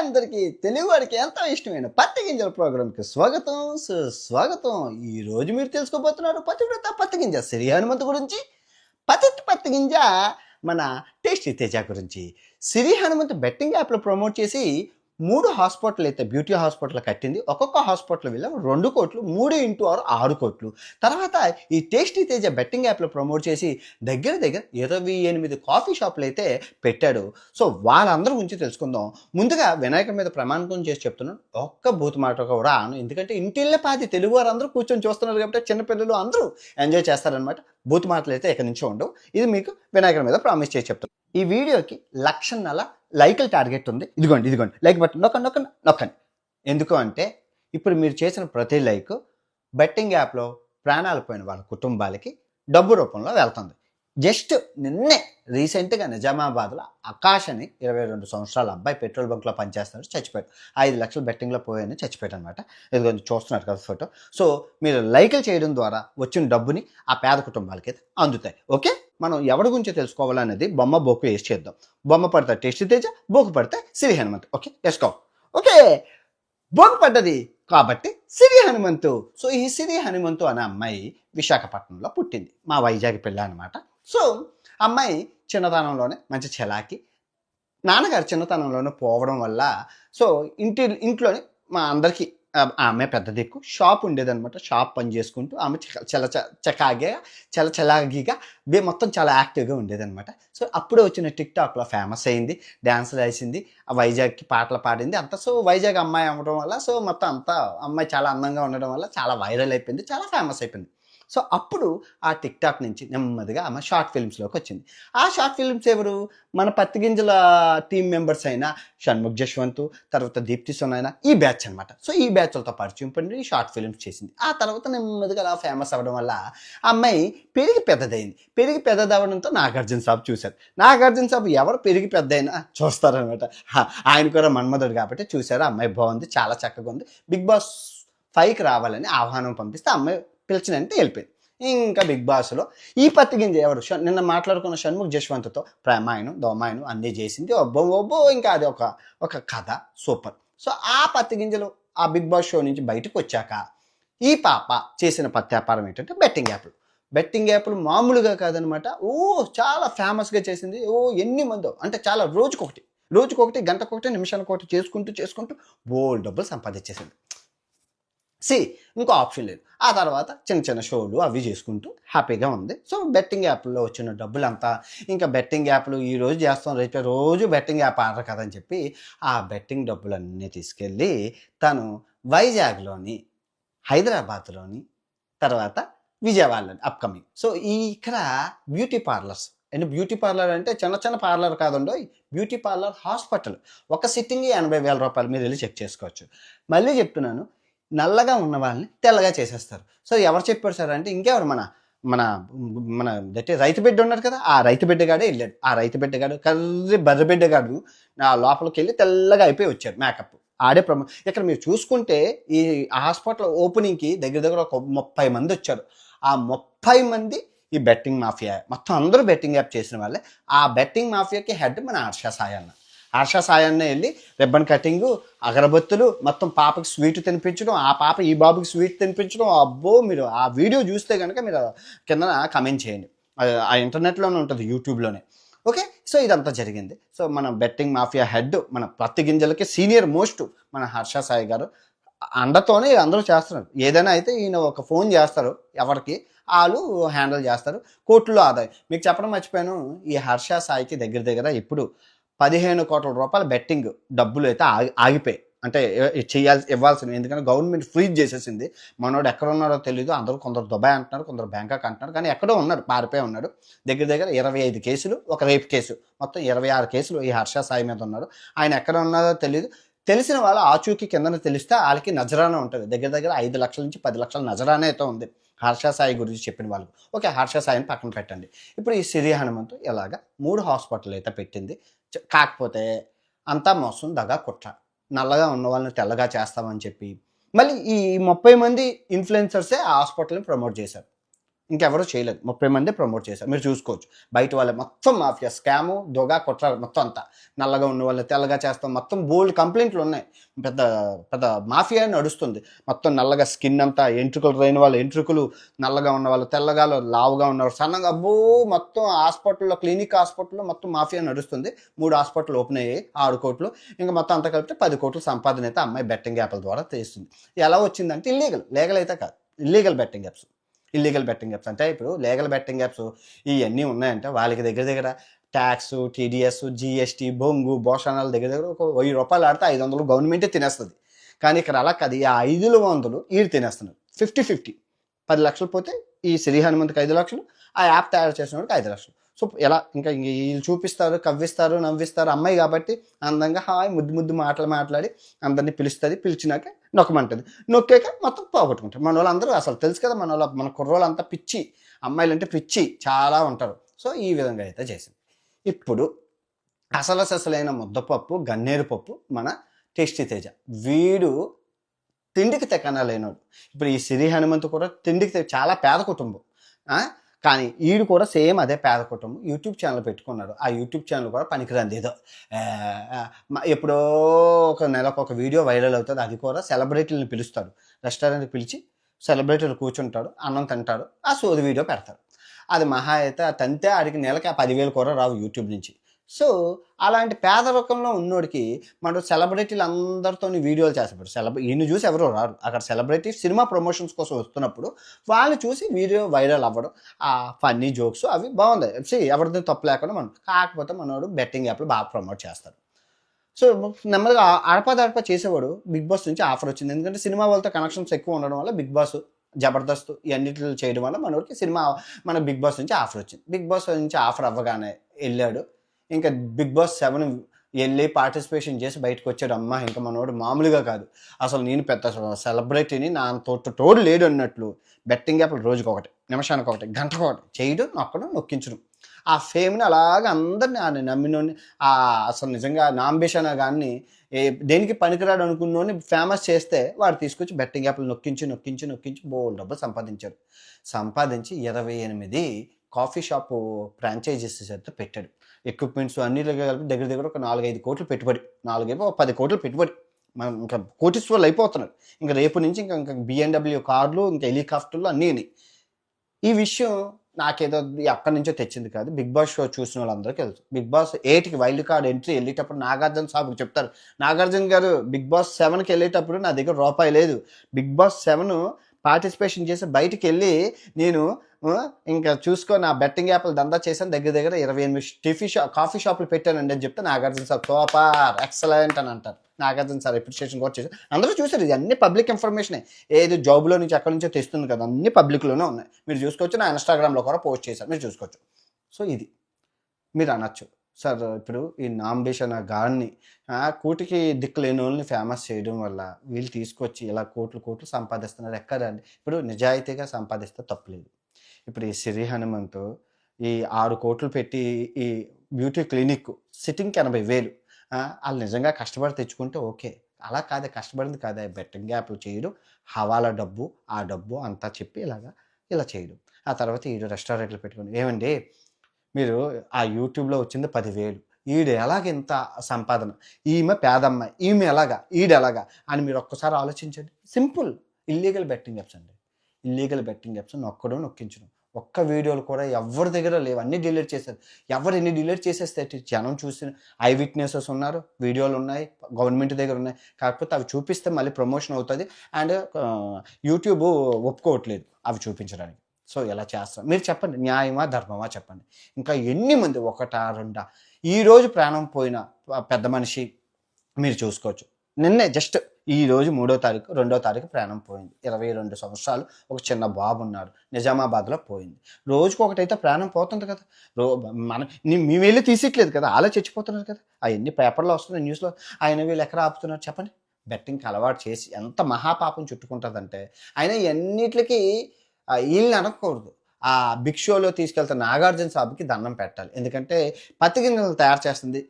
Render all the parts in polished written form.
అందరికీ తెలుగువాడికి ఎంతో ఇష్టమైన పత్తి గింజల ప్రోగ్రామ్కి స్వాగతం సుస్వాగతం. ఈరోజు మీరు తెలుసుకోబోతున్నారు పతివ్రత పత్తి గింజ శ్రీ హనుమంతు గురించి. పత్తి గింజ మన టేస్టీ తేజ గురించి. శ్రీ హనుమంతు బెట్టింగ్ యాప్లో ప్రమోట్ చేసి 3 హాస్పిటల్ అయితే బ్యూటీ హాస్పిటల్ కట్టింది. ఒక్కొక్క హాస్పిటల్ వీళ్ళ 2 కోట్లు, 3 ఇంటూ 6 కోట్లు. తర్వాత ఈ టేస్టీ తేజ బెట్టింగ్ యాప్లో ప్రమోట్ చేసి దగ్గర 28 కాఫీ షాపులు అయితే పెట్టాడు. సో వాళ్ళందరి గురించి తెలుసుకుందాం. ముందుగా వినాయకుడి మీద ప్రమాణం చేసి చెప్తున్నాను, ఒక్క బూత్ మాట కూడా ఆను. ఎందుకంటే ఇంటిళ్ళ పాది తెలుగు వారు అందరూ కూర్చొని చూస్తున్నారు కాబట్టి చిన్నపిల్లలు అందరూ ఎంజాయ్ చేస్తారనమాట. బూత్ మాటలు అయితే ఎక్కడి నుంచో ఉండవు. ఇది మీకు వినాయకుడి మీద ప్రామిస్ చేసి చెప్తాను. ఈ వీడియోకి 1,00,000 లైకుల టార్గెట్ ఉంది. ఇదిగోండి లైక్ బటన్ నొక్కండి. ఎందుకు అంటే ఇప్పుడు మీరు చేసిన ప్రతి లైక్ బెట్టింగ్ యాప్లో ప్రాణాలు పోయిన వాళ్ళ కుటుంబాలకి డబ్బు రూపంలో వెళ్తుంది. జస్ట్ నిన్నే రీసెంట్గా నిజామాబాద్లో ఆకాష్ అని 22 సంవత్సరాల అబ్బాయి పెట్రోల్ బంక్లో పనిచేస్తున్నాడు, చచ్చిపోయాడు. 5 లక్షలు బెట్టింగ్లో పోయాయని చచ్చిపోయాడు అనమాట. ఇది కొంచెం చూస్తున్నారు కదా ఫోటో. సో మీరు లైకులు చేయడం ద్వారా వచ్చిన డబ్బుని ఆ పేద కుటుంబాలకి అయితే అందుతాయి. ఓకే, మనం ఎవరి గురించి తెలుసుకోవాలనేది బొమ్మ బొక్కు వేసి చేద్దాం. బొమ్మ పడితే టేస్టీ తేజ, బొక్కు పడితే శ్రీ హనుమంతు. ఓకే, వేసుకో. ఓకే, బొక్కు పడ్డది కాబట్టి శ్రీ హనుమంతు. సో ఈ శ్రీ హనుమంతు అనే అమ్మాయి విశాఖపట్నంలో పుట్టింది. మా వైజాగ్ పిల్ల అనమాట. సో అమ్మాయి చిన్నతనంలోనే మంచి చలాకి, నాన్నగారు చిన్నతనంలోనే పోవడం వల్ల సో ఇంట్లోనే మా అందరికీ ఆమె పెద్ద దిక్కు. షాప్ ఉండేదనమాట. షాప్ పని చేసుకుంటూ ఆమె చలాగిగా మొత్తం చాలా యాక్టివ్గా ఉండేదనమాట. సో అప్పుడే వచ్చిన టిక్టాక్లో ఫేమస్ అయింది, డ్యాన్సులు వేసింది, వైజాగ్కి పాటలు పాడింది అంతా. సో వైజాగ్ అమ్మాయి అవ్వడం వల్ల సో మొత్తం అంతా అమ్మాయి చాలా అందంగా ఉండడం వల్ల చాలా వైరల్ అయిపోయింది, చాలా ఫేమస్ అయిపోయింది. సో అప్పుడు ఆ టిక్టాక్ నుంచి నెమ్మదిగా ఆమె షార్ట్ ఫిల్మ్స్లోకి వచ్చింది. ఆ షార్ట్ ఫిల్మ్స్ ఎవరు? మన పత్తి గింజల టీం మెంబర్స్ అయిన షణ్ముఖ్ జశ్వంత్, తర్వాత దీప్తి సునైనా, ఈ బ్యాచ్ అనమాట. సో ఈ బ్యాచ్లతో పరిచయం పడి షార్ట్ ఫిల్మ్స్ చేసింది. ఆ తర్వాత నెమ్మదిగా అలా ఫేమస్ అవ్వడం వల్ల ఆ అమ్మాయి పెరిగి పెద్దదవడంతో నాగార్జున సాబ్ చూశారు. నాగార్జున సాబ్ ఎవరు పెరిగి పెద్దయినా చూస్తారనమాట. ఆయన కూడా మన్మధుడు కాబట్టి చూశారు. అమ్మాయి బాగుంది, చాలా చక్కగా ఉంది, బిగ్ బాస్ 5కి రావాలని ఆహ్వానం పంపిస్తే అమ్మాయి పిలిచినంటే వెళ్ళిపోయింది. ఇంకా బిగ్ బాస్లో ఈ పత్తి గింజ ఎవరు? నిన్న మాట్లాడుకున్న షణ్ముఖ్ జశ్వంత్తో ప్రేమాయణం దోమాయణం అన్నీ చేసింది. ఒబ్బో ఇంకా అది ఒక కథ సూపర్. సో ఆ పత్తి గింజలు ఆ బిగ్ బాస్ షో నుంచి బయటకు వచ్చాక ఈ పాప చేసిన పత్తి వ్యాపారం ఏంటంటే బెట్టింగ్ యాప్లు మామూలుగా కాదనమాట. చాలా ఫేమస్గా చేసింది. ఎన్ని మందో అంటే చాలా రోజుకొకటి గంటకొకటి నిమిషానికొకటి చేసుకుంటూ బోల్డ్ డబ్బులు సంపాదించేసింది. ఇంకో ఆప్షన్ లేదు. ఆ తర్వాత చిన్న షోలు అవి చేసుకుంటూ హ్యాపీగా ఉంది. సో బెట్టింగ్ యాప్లో వచ్చిన డబ్బులంతా ఇంకా బెట్టింగ్ యాప్లు ఈ రోజు చేస్తాం, రేపు రోజు బెట్టింగ్ యాప్ ఆడరు కదని చెప్పి ఆ బెట్టింగ్ డబ్బులన్నీ తీసుకెళ్ళి తను వైజాగ్లోని, హైదరాబాద్లోని, తర్వాత విజయవాడలోని అప్కమింగ్. సో ఇక్కడ beauty parlours and beauty parlour అంటే చిన్న పార్లర్ కాదండో, బ్యూటీ పార్లర్ హాస్పిటల్. ఒక సిట్టింగ్ 80,000 రూపాయలు మీరు వెళ్ళి చెక్ చేసుకోవచ్చు. మళ్ళీ చెప్తున్నాను, నల్లగా ఉన్న వాళ్ళని తెల్లగా చేసేస్తారు. సో ఎవరు చెప్పారు సార్ అంటే ఇంకెవరు మన మన మన దట్టే రైతు బిడ్డ ఉన్నారు కదా, ఆ రైతు బిడ్డగాడే వెళ్ళాడు. ఆ రైతు బిడ్డగాడు బర్రె బిడ్డగాడు నా లోపలికి వెళ్ళి తెల్లగా అయిపోయి వచ్చాడు. మేకప్ ఆడే ఇక్కడ మీరు చూసుకుంటే ఈ హాస్పిటల్ ఓపెనింగ్కి దగ్గర ఒక 30 మంది వచ్చారు. ఆ 30 మంది ఈ బెట్టింగ్ మాఫియా, మొత్తం అందరూ బెట్టింగ్ యాప్ చేసిన వాళ్ళే. ఆ బెట్టింగ్ మాఫియాకి హెడ్ మన హర్ష సాయాన్ని వెళ్ళి రిబ్బన్ కటింగు, అగరబత్తులు, మొత్తం పాపకి స్వీట్ తినిపించడం, ఆ పాప ఈ బాబుకి స్వీట్ తినిపించడం. అబ్బో, మీరు ఆ వీడియో చూస్తే కనుక మీరు కింద కామెంట్ చేయండి. ఆ ఇంటర్నెట్లోనే ఉంటుంది, యూట్యూబ్లోనే. ఓకే, సో ఇదంతా జరిగింది. సో మన బెట్టింగ్ మాఫియా హెడ్, మన పత్తి గింజలకి సీనియర్ మోస్ట్ మన హర్ష సాయి గారు అండతోనే అందరూ చేస్తున్నారు. ఏదైనా అయితే ఈయన ఒక ఫోన్ చేస్తారు ఎవరికి, వాళ్ళు హ్యాండిల్ చేస్తారు. కోట్లలో ఆదాయం. మీకు చెప్పడం మర్చిపోయాను, ఈ హర్ష సాయికి దగ్గర ఇప్పుడు 15 కోట్ల రూపాయల బెట్టింగ్ డబ్బులు అయితే ఆగిపోయాయి. అంటే ఇవ్వాల్సినవి, ఎందుకంటే గవర్నమెంట్ ఫ్రీజ్ చేసేసింది. మనోడు ఎక్కడ ఉన్నాడో తెలియదు. కొందరు దుబాయ్ అంటున్నారు, కొందరు బ్యాంకాక్ అంటున్నారు, కానీ ఎక్కడో ఉన్నాడు, పారిపోయి ఉన్నాడు. దగ్గర 25 కేసులు, ఒక రేప్ కేసు, మొత్తం 26 కేసులు ఈ హర్ష సాయి మీద ఉన్నాడు. ఆయన ఎక్కడ ఉన్నాడో తెలియదు. తెలిసిన వాళ్ళు ఆచూకీ కిందన తెలిస్తే వాళ్ళకి నజరానా ఉంటుంది. దగ్గర 5 లక్షల నుంచి 10 లక్షల నజరానా అయితే ఉంది హర్ష సాయి గురించి చెప్పిన వాళ్ళకు. ఓకే, హర్ష సాయిని పక్కన పెట్టండి. ఇప్పుడు ఈ శ్రీ హనుమంతు ఇలాగా 3 హాస్పిటల్ అయితే పెట్టింది. కాకపోతే అంతా మోసం, దగా, కుట్ర. నల్లగా ఉన్న వాళ్ళని తెల్లగా చేస్తామని చెప్పి మళ్ళీ ఈ 30 మంది ఇన్ఫ్లుయెన్సర్సే ఆ హాస్పిటల్ని ప్రమోట్ చేశారు. ఇంకెవరూ చేయలేదు. 30 మందే ప్రమోట్ చేశారు. మీరు చూసుకోవచ్చు. బయట వాళ్ళే మొత్తం మాఫియా, స్కాము, దొంగ, కుట్ర మొత్తం అంతా. నల్లగా ఉన్న వాళ్ళు తెల్లగా చేస్తాం. మొత్తం బోలెడు కంప్లెయింట్లున్నాయి. పెద్ద పెద్ద మాఫియా నడుస్తుంది. మొత్తం నల్లగా స్కిన్ అంతా, ఎంట్రుకలు రాని వాళ్ళు ఎంట్రుకలు, నల్లగా ఉన్న వాళ్ళు తెల్లగా, లావుగా ఉన్నవారు సన్నగా, అబ్బో మొత్తం హాస్పిటల్‌లో, క్లినిక్ హాస్పిటల్‌లో మొత్తం మాఫియా నడుస్తుంది. 3 హాస్పిటల్ ఓపెన్ అయ్యాయి. 6 కోట్లు. ఇంక మొత్తం అంతా కలిపితే 10 కోట్ల సంపాదన అయితే అమ్మాయి బెట్టింగ్ యాప్ల ద్వారా చేస్తుంది. ఎలా వచ్చిందంటే ఇల్లీగల్. లీగల్ అయితే కాదు. Illegal betting apps. Illegal betting apps అంటే ఇప్పుడు లీగల్ బెట్టింగ్ యాప్స్ ఇయన్నీ ఉన్నాయంటే వాళ్ళకి దగ్గర దగ్గర ట్యాక్స్, టీడీఎస్, జీఎస్టీ, బొంగు, భోషణాల దగ్గర దగ్గర ఒక ₹1000 ఆడితే 500 గవర్నమెంటే తినేస్తది. కానీ ఇక్కడ అలా కాదు. ఈ 500 ఈడు తినేస్తున్నారు. 50-50. 10 లక్షలు పోతే ఈ శ్రీ హనుమంత్‌కి 5 లక్షలు, ఆ యాప్ తయారు చేసినోడికి 5 లక్షలు. సో ఎలా ఇంకా ఈళ్ళు చూపిస్తారు, కవ్విస్తారు, నవ్విస్తారు. అమ్మాయి కాబట్టి అందంగా హాయ్ ముద్దు ముద్దు మాటలు మాట్లాడి అందరిని పిలుస్తది. పిలిచినాక నొక్కమంటది. నొక్కాక మొత్తం పోగొట్టుకుంటారు. మనోళ్ళందరూ అసలు తెలుసు కదా మన కుర్రోళ్ళంతా పిచ్చి. అమ్మాయిలంటే పిచ్చి చాలా ఉంటారు. సో ఈ విధంగా అయితే చేసింది. ఇప్పుడు అసలైన ముద్దపప్పు, గన్నేరు పప్పు మన టేస్టీ తేజ. వీడు తిండికి తెక్కన లేనోడు. ఇప్పుడు ఈ సిరి హనుమంతు కూడా తిండికి చాలా పేద కుటుంబం. కానీ ఈడు కూడా సేమ్ అదే పేద కుటుంబం. యూట్యూబ్ ఛానల్ పెట్టుకున్నాడు. ఆ యూట్యూబ్ ఛానల్ కూడా పనికిరాంది ఏదో. ఎప్పుడో ఒక నెలకు ఒక వీడియో వైరల్ అవుతుంది. అది కూడా సెలబ్రిటీలను పిలుస్తాడు. రెస్టారెంట్కి పిలిచి సెలబ్రిటీలు కూర్చుంటాడు, అన్నం తింటాడు, ఆ సోది వీడియో పెడతాడు. అది మహా అయితే తంతే ఆడికి నెలకి ఆ 10,000 కూడా రావు యూట్యూబ్ నుంచి. సో అలాంటి పేదరికంలో ఉన్నోడికి మనం సెలబ్రిటీలు అందరితో వీడియోలు చేస్తారు. ఈయన చూసి ఎవరో రారు. అక్కడ సెలబ్రిటీ సినిమా ప్రమోషన్స్ కోసం వస్తున్నప్పుడు వాళ్ళు చూసి వీడియో వైరల్ అవ్వడం, ఆ ఫన్నీ జోక్స్ అవి బాగుంది. ఎవరిది తప్పు లేకుండా మనం. కాకపోతే మనోడు బెట్టింగ్ యాప్లు బాగా ప్రమోట్ చేస్తారు. సో నెమ్మదిగా అడపదడప చేసేవాడు. బిగ్ బాస్ నుంచి ఆఫర్ వచ్చింది. ఎందుకంటే సినిమా వాళ్ళతో కనెక్షన్స్ ఎక్కువ ఉండడం వల్ల బిగ్ బాస్, జబర్దస్త్ ఇవన్నిటిలో చేయడం వల్ల మనోడికి మన బిగ్ బాస్ నుంచి ఆఫర్ వచ్చింది. బిగ్ బాస్ నుంచి ఆఫర్ అవ్వగానే వెళ్ళాడు. ఇంకా బిగ్ బాస్ 7 వెళ్ళి పార్టిసిపేషన్ చేసి బయటకు వచ్చాడు. అమ్మ ఇంకా మనోడు మామూలుగా కాదు. అసలు నేను పెద్ద సెలబ్రిటీని, నా తోడు లేడు అన్నట్లు బెట్టింగ్ యాప్లు రోజుకొకటి, నిమిషానికి ఒకటి, గంటకొకటి చేయడం, నొక్కడం, నొక్కించడం. ఆ ఫేమ్ని అలాగ అందరిని నమ్మినోని, అసలు నిజంగా నాంబిషన్ కానీ దేనికి పనికిరాడు అనుకున్నోని ఫేమస్ చేస్తే వాడు తీసుకొచ్చి బెట్టింగ్ యాప్లు నొక్కించి బోల్ డబ్బులు సంపాదించాడు. సంపాదించి 28 కాఫీ షాపు ఫ్రాంచైజీస్ అయితే పెట్టాడు. ఎక్విప్మెంట్స్ అన్ని కలిపి దగ్గర దగ్గర ఒక 4-5 కోట్లు పెట్టుబడి, 10 కోట్లు పెట్టుబడి. మనం ఇంకా కోటీశ్వర్లు అయిపోతున్నారు. ఇంకా రేపు నుంచి ఇంకా BMW కార్లు, ఇంకా హెలికాప్టర్లు అన్నీ. ఈ విషయం నాకేదో ఎక్కడి నుంచో తెచ్చింది కాదు. బిగ్ బాస్ షో చూసిన వాళ్ళందరికీ తెలుసు. బిగ్ బాస్ 8కి వైల్డ్ కార్డ్ ఎంట్రీ వెళ్ళేటప్పుడు నాగార్జున సాబుకి చెప్తారు, నాగార్జున గారు బిగ్ బాస్ 7కి వెళ్ళేటప్పుడు నా దగ్గర రూపాయి లేదు. బిగ్ బాస్ 7 పార్టిసిపేషన్ చేసి బయటికి వెళ్ళి నేను ఇంకా చూసుకో నా బెట్టింగ్ యాప్లు దందా చేశాను, దగ్గర దగ్గర 28 కాఫీ షాపులు పెట్టానండి అని చెప్తే నాగార్జున సార్ సూపర్ ఎక్సలెంట్ అని అంటారు. నాగార్జున సార్ అప్రిషియేషన్ కూడా చేశారు. అందరూ చూసారు. ఇది అన్ని పబ్లిక్ ఇన్ఫర్మేషనే. ఏది జాబ్లో నుంచి ఎక్కడి నుంచో తెస్తుంది కదా, అన్ని పబ్లిక్లోనే ఉన్నాయి. మీరు చూసుకోవచ్చు. నా ఇన్స్టాగ్రామ్లో కూడా పోస్ట్ చేశారు, మీరు చూసుకోవచ్చు. సో ఇది మీరు అనొచ్చు, సార్ ఇప్పుడు ఈ నాంబిషన్ గాడిని కూటికి దిక్కు లేని వాళ్ళని ఫేమస్ చేయడం వల్ల వీళ్ళు తీసుకొచ్చి ఇలా కోట్లు సంపాదిస్తున్నారు. ఎక్కడండి? ఇప్పుడు నిజాయితీగా సంపాదిస్తే తప్పులేదు. ఇప్పుడు ఈ సిరి హనుమంతు ఈ 6 కోట్లు పెట్టి ఈ బ్యూటీ క్లినిక్ సిట్టింగ్కి 80,000 వాళ్ళు నిజంగా కష్టపడి తెచ్చుకుంటే ఓకే. అలా కాదే, కష్టపడింది కాదే, బెట్టింగ్ యాప్లు చేయడం, హవాలా డబ్బు, ఆ డబ్బు అంతా చెప్పి ఇలా చేయడం. ఆ తర్వాత ఈడు రెస్టారెంట్లు పెట్టుకుని, ఏమండి మీరు ఆ యూట్యూబ్లో వచ్చింది 10,000, ఈడు ఎలాగింత సంపాదన, ఈమె పేదమ్మాయి, ఈమె ఎలాగా, ఈడు ఎలాగా అని మీరు ఒక్కసారి ఆలోచించండి. సింపుల్. ఇల్లీగల్ బెట్టింగ్ యాప్స్ అండి. ఇల్లీగల్ బెట్టింగ్ యాప్స్ నొక్కడం, నొక్కించడం. ఒక్క వీడియోలు కూడా ఎవరి దగ్గర లేవు, అన్నీ డిలీట్ చేశారు. ఎవరు ఎన్ని డిలీట్ చేసేస్తే జనం చూసిన ఐ విట్నెసెస్ ఉన్నారు, వీడియోలు ఉన్నాయి, గవర్నమెంట్ దగ్గర ఉన్నాయి. కాకపోతే అవి చూపిస్తే మళ్ళీ ప్రమోషన్ అవుతుంది అండ్ యూట్యూబ్ ఒప్పుకోవట్లేదు అవి చూపించడానికి. సో ఇలా చేస్తాం. మీరు చెప్పండి, న్యాయమా ధర్మమా చెప్పండి. ఇంకా ఎన్ని మంది, 1-2 ఈరోజు ప్రాణం పోయిన పెద్ద మనిషి మీరు చూసుకోవచ్చు. నిన్నే జస్ట్ ఈరోజు 3వ తారీఖు 2వ తారీఖు ప్రాణం పోయింది. 22 సంవత్సరాలు ఒక చిన్న బాబు ఉన్నాడు, నిజామాబాద్లో పోయింది. రోజుకొకటైతే ప్రాణం పోతుంది కదా. మేము వెళ్ళి తీసిట్లేదు కదా, అలా చచ్చిపోతున్నారు కదా. అవన్నీ పేపర్లో వస్తున్నాయి, న్యూస్లో. ఆయన వీళ్ళు ఎక్కడ ఆపుతున్నారు చెప్పండి? బెట్టింగ్కి అలవాటు చేసి ఎంత మహాపాపం చుట్టుకుంటుందంటే ఆయన ఎన్నిటికి వీళ్ళని అనకూడదు. ఆ బిగ్ షోలో తీసుకెళ్తున్న నాగార్జున సాబుకి దండం పెట్టాలి. ఎందుకంటే పత్తి గింజలను తయారు చేస్తుంది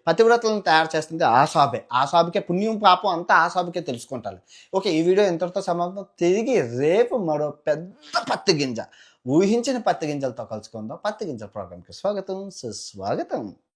పతివ్రతలను తయారు చేస్తుంది ఆ సాబే. ఆ సాబుకే పుణ్యం పాపం అంతా ఆ సాబుకే తెలుసుకుంటారు. ఓకే, ఈ వీడియో ఇంతటితో సమాప్తం. తిరిగి రేపు మరో పెద్ద పత్తి గింజ, ఊహించిన పత్తి గింజలతో కలుసుకుందాం. పత్తి గింజల ప్రోగ్రామ్‌కి స్వాగతం, సుస్వాగతం.